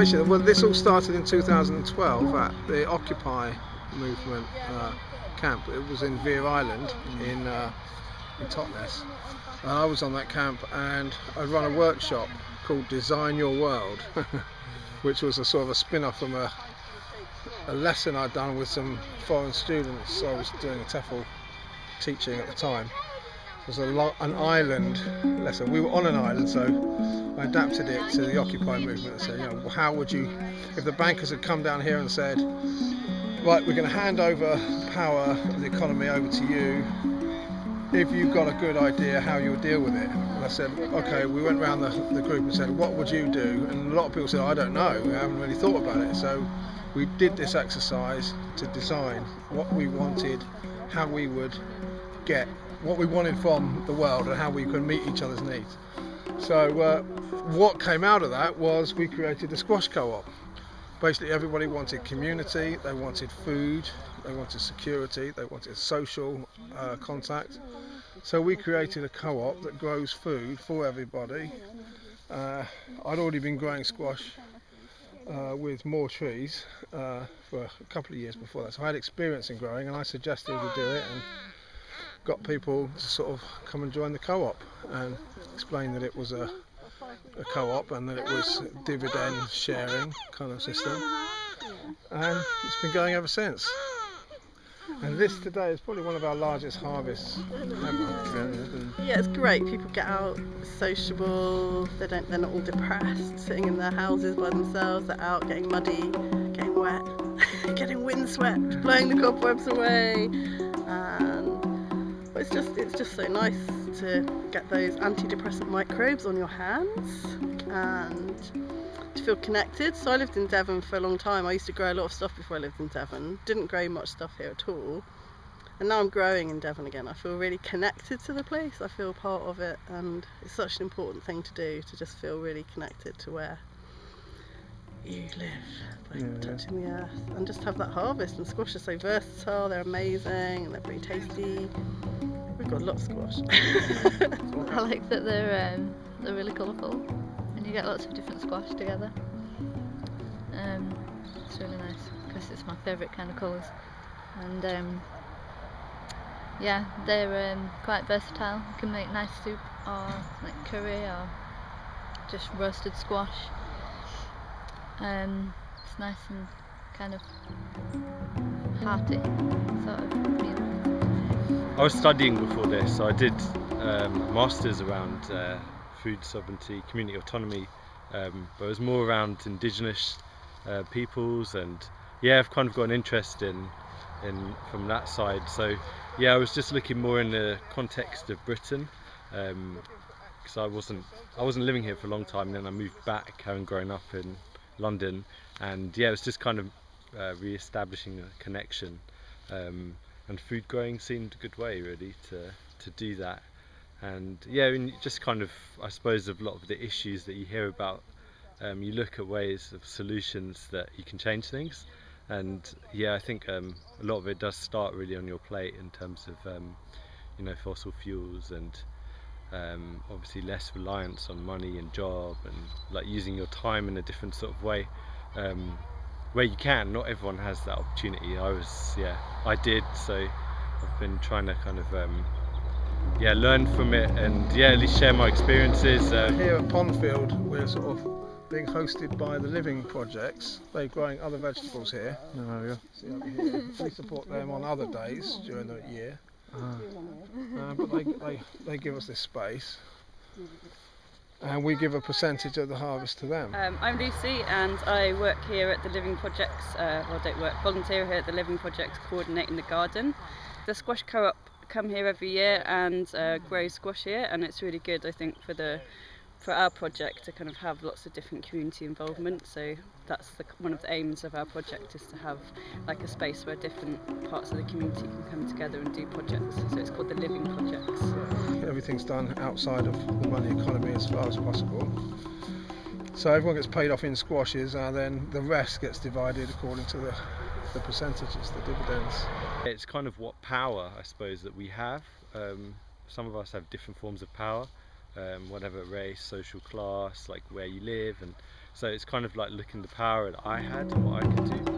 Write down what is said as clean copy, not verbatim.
basically, well, this all started in 2012 at the Occupy movement camp. It was in Veer Island in Totnes, and I was on that camp, and I run a workshop called Design Your World, which was a sort of a spin-off from a lesson I'd done with some foreign students. I was doing a TEFL teaching at the time. It was an island lesson. We were on an island, so I adapted it to the Occupy movement and said, you know, how would you, if the bankers had come down here and said, right, we're going to hand over power of the economy over to you, if you've got a good idea how you would deal with it. And I said, okay, we went around the group and said, what would you do? And a lot of people said, I don't know, we haven't really thought about it. So we did this exercise to design what we wanted, how we would get what we wanted from the world and how we could meet each other's needs. So what came out of that was we created the Sqash co-op. Basically everybody wanted community, they wanted food, they wanted security, they wanted social contact. So we created a co-op that grows food for everybody. I'd already been growing squash with more trees for a couple of years before that, so I had experience in growing, and I suggested we do it and got people to sort of come and join the co-op and explain that it was a co-op and that it was dividend sharing kind of system, and it's been going ever since. And this today is probably one of our largest harvests ever. Yeah, it's great. People get out, sociable. They're not all depressed, sitting in their houses by themselves. They're out getting muddy, getting wet, getting windswept, blowing the cobwebs away. And it's just so nice to get those antidepressant microbes on your hands and to feel connected. So I lived in Devon for a long time. I used to grow a lot of stuff before I lived in Devon. Didn't grow much stuff here at all. And now I'm growing in Devon again. I feel really connected to the place. I feel part of it, and it's such an important thing to do, to just feel really connected to where you live by touching the earth, and just have that harvest. And squash are so versatile, they're amazing and they're pretty tasty. We've got a lot of squash. I like that they're really colourful and you get lots of different squash together. It's really nice because it's my favourite kind of colours, and yeah, they're quite versatile. You can make nice soup or like curry or just roasted squash. It's nice and kind of hearty sort of meal. I was studying before this, so I did a master's around food sovereignty, community autonomy, but it was more around indigenous peoples, and yeah, I've kind of got an interest in from that side. So yeah, I was just looking more in the context of Britain, because I wasn't living here for a long time, and then I moved back, having grown up in London, and yeah, it was just kind of re-establishing a connection, and food growing seemed a good way really to do that. And yeah, and just kind of, I suppose, of a lot of the issues that you hear about, you look at ways of solutions that you can change things. And yeah, I think a lot of it does start really on your plate in terms of you know, fossil fuels, and obviously less reliance on money and job, and like using your time in a different sort of way, where you can. Not everyone has that opportunity. I did, so I've been trying to kind of learn from it, and yeah, at least share my experiences. Here at Pondfield, we're sort of being hosted by the Living Projects. They're growing other vegetables here. See over here. We support them on other days during the year, but they give us this space, and we give a percentage of the harvest to them. I'm Lucy, and I work here at the Living Projects, volunteer here at the Living Projects, coordinating the garden. The Sqash Co-op come here every year and grow squash here, and it's really good, I think, for our project to kind of have lots of different community involvement. So that's one of the aims of our project, is to have like a space where different parts of the community can come together and do projects. So it's called the Living Projects. Everything's done outside of the money economy as far as possible. So everyone gets paid off in squashes, and then the rest gets divided according to the percentages, the dividends. It's kind of what power, I suppose, that we have. Some of us have different forms of power. whatever race, social class, like where you live, and so it's kind of like looking the power that I had and what I could do.